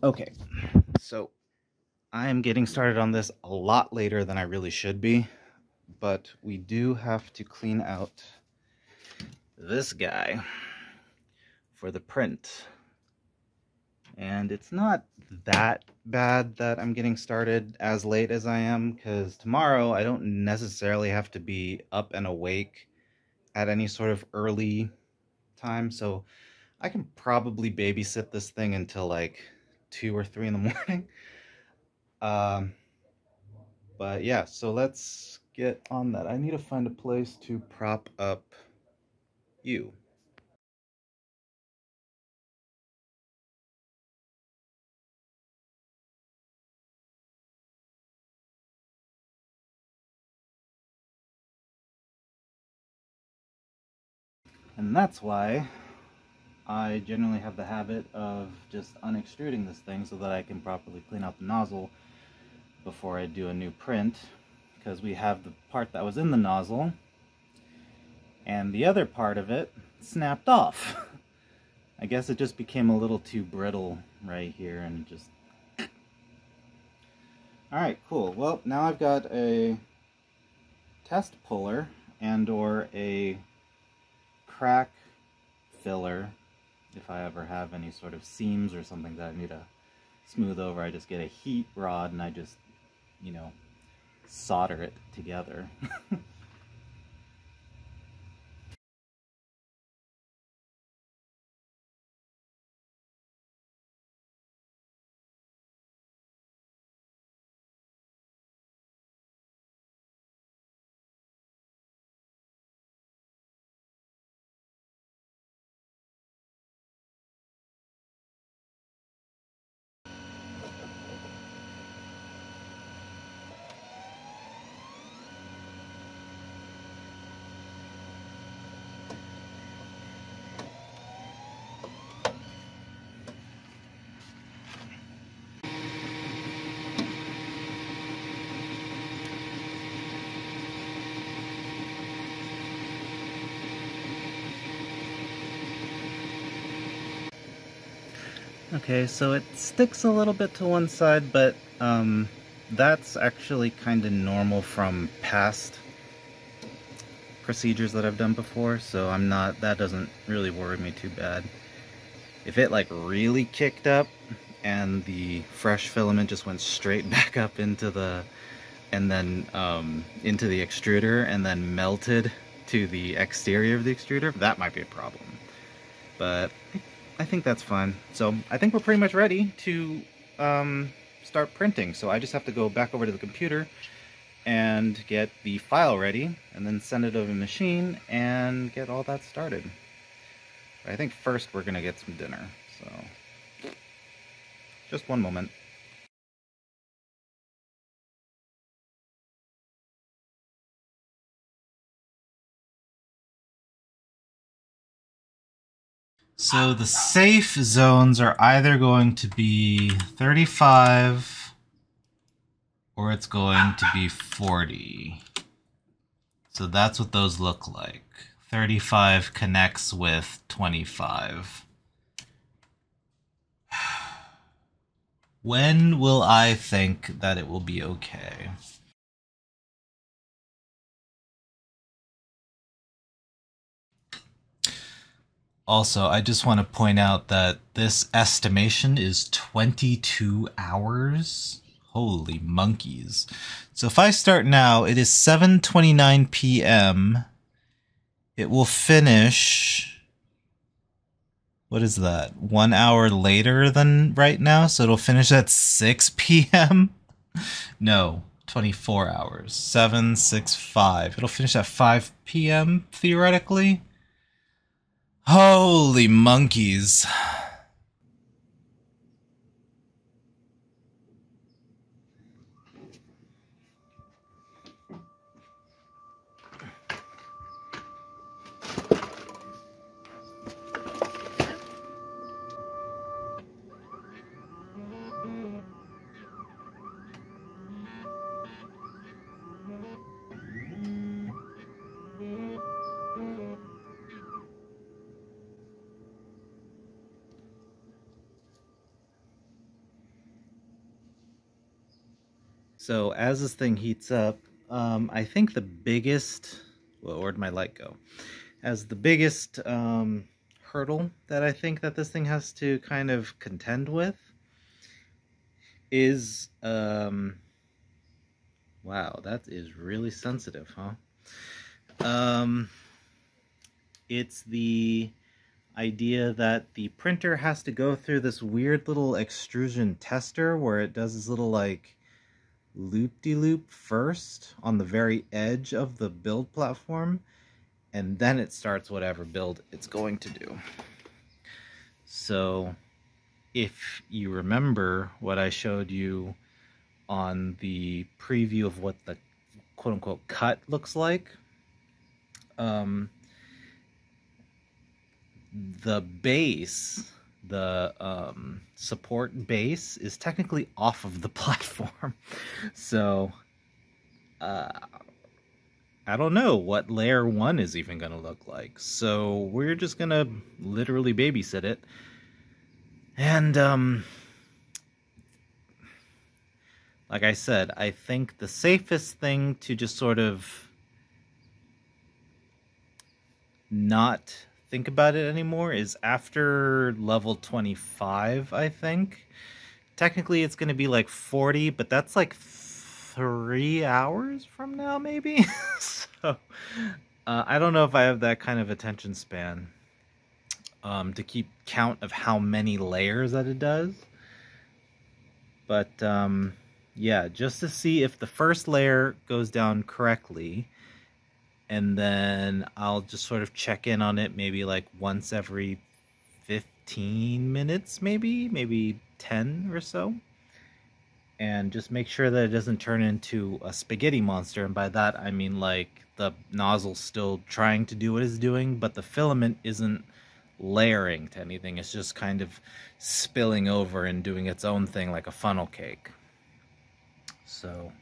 Okay, so I am getting started on this a lot later than I really should be, but we do have to clean out this guy for the print. And it's not that bad that I'm getting started as late as I am, because tomorrow I don't necessarily have to be up and awake at any sort of early time, so I can probably babysit this thing until like 2 or 3 in the morning. Um, but yeah, so let's get on that. I need to find a place to prop up you. And that's why I generally have the habit of just unextruding this thing so that I can properly clean out the nozzle before I do a new print, because we have the part that was in the nozzle and the other part of it snapped off. I guess it just became a little too brittle right here and just... Alright, cool. Well, now I've got a test puller and or a crack filler. If I ever have any sort of seams or something that I need to smooth over, I just get a heat rod and I just, you know, solder it together. Okay, so it sticks a little bit to one side, but that's actually kind of normal from past procedures that I've done before, so that doesn't really worry me too bad. If it like really kicked up and the fresh filament just went straight back up into the, and then into the extruder and then melted to the exterior of the extruder, that might be a problem. But I think that's fine. So I think we're pretty much ready to start printing. So I just have to go back over to the computer and get the file ready and then send it over to the machine and get all that started. But I think first we're gonna get some dinner. So just one moment. So the safe zones are either going to be 35 or it's going to be 40. So that's what those look like. 35 connects with 25. When will I think that it will be okay? Also, I just want to point out that this estimation is 22 hours. Holy monkeys. So if I start now, it is 7:29 p.m. It will finish... What is that? 1 hour later than right now? So it'll finish at 6 p.m.? No, 24 hours. 7, 6, 5. It'll finish at 5 p.m. theoretically? Holy monkeys. So as this thing heats up, I think the biggest, well, where'd my light go? As the biggest hurdle that I think that this thing has to kind of contend with is, wow, that is really sensitive, huh? It's the idea that the printer has to go through this weird little extrusion tester where it does this little like loop-de-loop first on the very edge of the build platform, and then it starts whatever build it's going to do. So if you remember what I showed you on the preview of what the quote-unquote cut looks like, the base, the support base, is technically off of the platform. So I don't know what layer 1 is even going to look like. So we're just going to literally babysit it. And like I said, I think the safest thing to just sort of not think about it anymore is after level 25, I think. Technically it's going to be like 40, but that's like 3 hours from now, maybe? So I don't know if I have that kind of attention span to keep count of how many layers that it does. But yeah, just to see if the first layer goes down correctly, and then I'll just sort of check in on it maybe like once every 15 minutes, maybe 10 or so. And just make sure that it doesn't turn into a spaghetti monster. And by that, I mean like the nozzle's still trying to do what it's doing, but the filament isn't layering to anything. It's just kind of spilling over and doing its own thing like a funnel cake. So,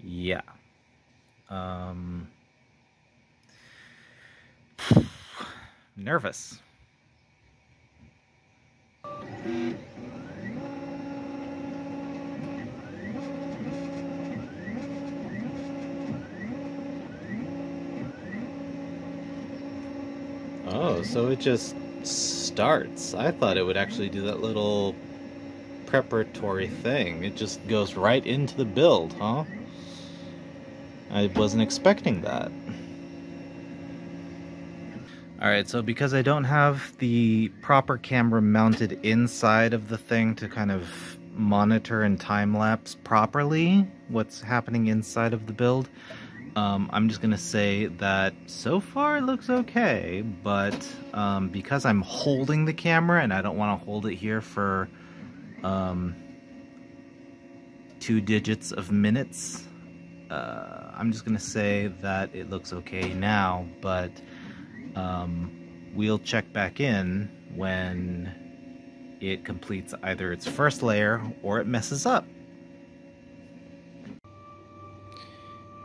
yeah. Nervous. Oh, so it just starts. I thought it would actually do that little preparatory thing. It just goes right into the build, huh? I wasn't expecting that. Alright, so because I don't have the proper camera mounted inside of the thing to kind of monitor and time-lapse properly what's happening inside of the build, I'm just going to say that so far it looks okay, but because I'm holding the camera and I don't want to hold it here for 2 digits of minutes, I'm just going to say that it looks okay now, but we'll check back in when it completes either its first layer or it messes up.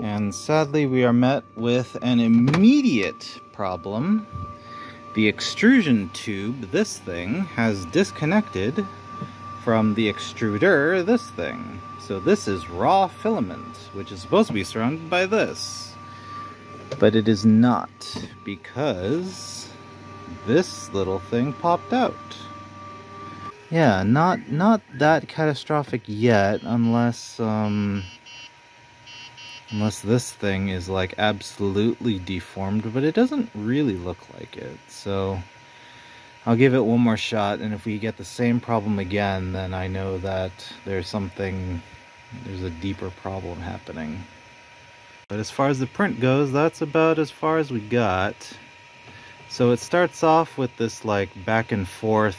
And sadly we are met with an immediate problem. The extrusion tube, this thing, has disconnected from the extruder, this thing. So this is raw filament, which is supposed to be surrounded by this. But it is not, because this little thing popped out. Yeah, not that catastrophic yet, unless this thing is like absolutely deformed, but it doesn't really look like it. So I'll give it one more shot, and if we get the same problem again, then I know that there's a deeper problem happening. But as far as the print goes, that's about as far as we got. So it starts off with this like back and forth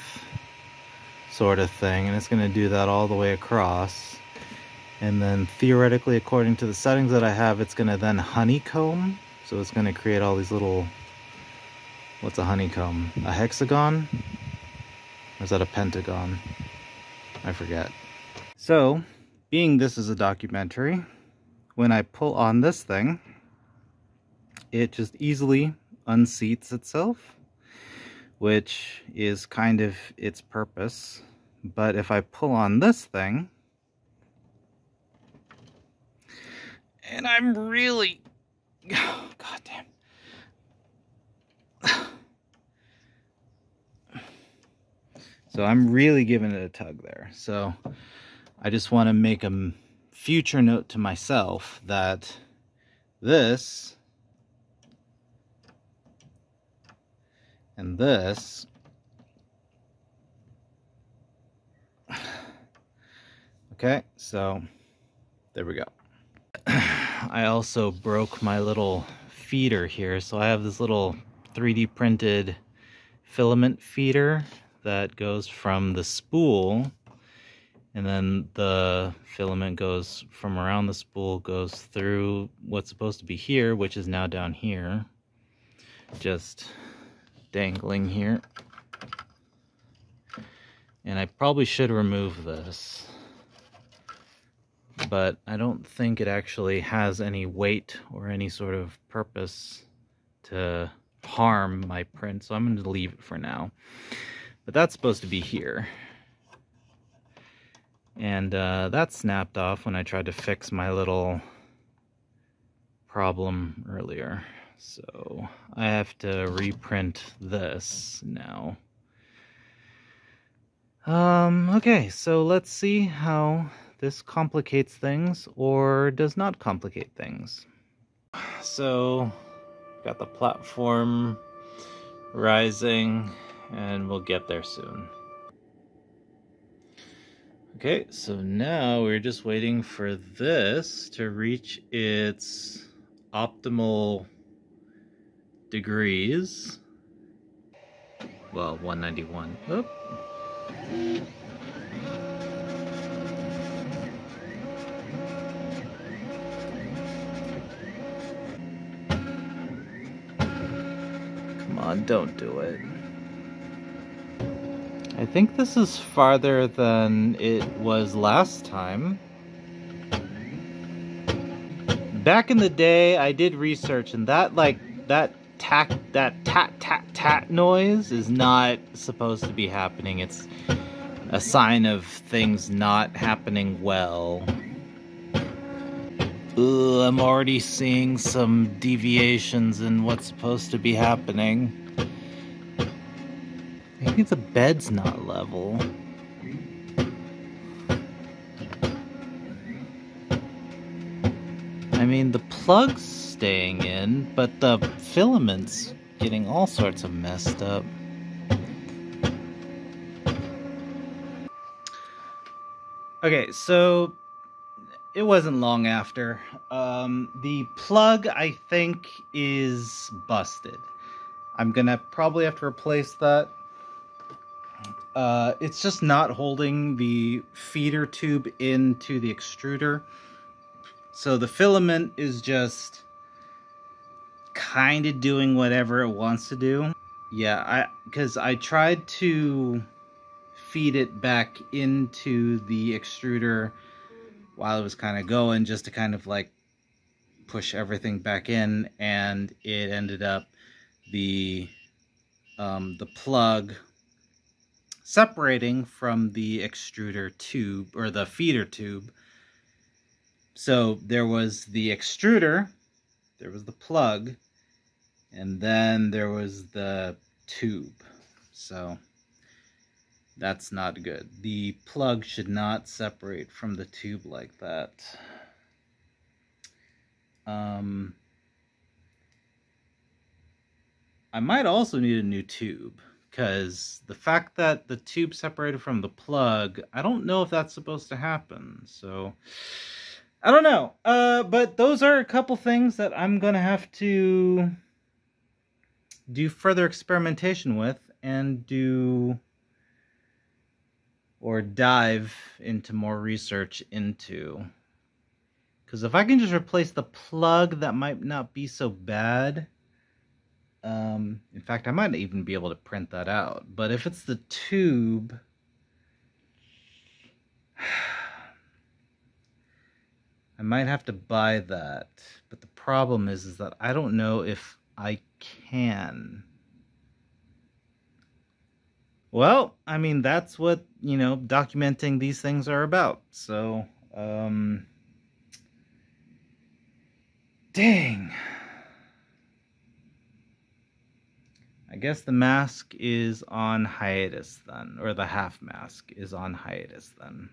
sort of thing, and it's going to do that all the way across. And then theoretically, according to the settings that I have, it's going to then honeycomb. So it's going to create all these little... What's a honeycomb? A hexagon? Or is that a pentagon? I forget. So, being this is a documentary, when I pull on this thing, it just easily unseats itself, which is kind of its purpose. But if I pull on this thing, And I'm really... Oh, God damn. So I'm really giving it a tug there. So I just want to make a future note to myself that this and this okay, so there we go. I also broke my little feeder here, so I have this little 3D printed filament feeder that goes from the spool, and then the filament goes from around the spool, goes through what's supposed to be here, which is now down here, just dangling here. And I probably should remove this, but I don't think it actually has any weight or any sort of purpose to harm my print, so I'm going to leave it for now. But that's supposed to be here. And that snapped off when I tried to fix my little problem earlier. So I have to reprint this now. Okay, so let's see how this complicates things or does not complicate things. So, got the platform rising, and we'll get there soon. Okay, so now we're just waiting for this to reach its optimal degrees. Well, 191. Oop. Come on, don't do it. I think this is farther than it was last time. Back in the day, I did research, and that tat noise is not supposed to be happening. It's a sign of things not happening well. Ugh, I'm already seeing some deviations in what's supposed to be happening. Maybe the bed's not level. I mean, the plug's staying in, but the filament's getting all sorts of messed up. Okay, so it wasn't long after. The plug, I think, is busted. I'm gonna probably have to replace that. It's just not holding the feeder tube into the extruder. So the filament is just kind of doing whatever it wants to do. Yeah, because I tried to feed it back into the extruder while it was kind of going, just to kind of like push everything back in, and it ended up the plug separating from the extruder tube, or the feeder tube. So there was the extruder, there was the plug, and then there was the tube. So that's not good. The plug should not separate from the tube like that. I might also need a new tube, because the fact that the tube separated from the plug, I don't know if that's supposed to happen. So I don't know. But those are a couple things that I'm gonna have to do further experimentation with and do, or dive into more research into. Because if I can just replace the plug, that might not be so bad. In fact, I might even be able to print that out. But if it's the tube, I might have to buy that. But the problem is that I don't know if I can. Well, I mean, that's what, you know, documenting these things are about. So, Dang. I guess the mask is on hiatus then, or the half mask is on hiatus then.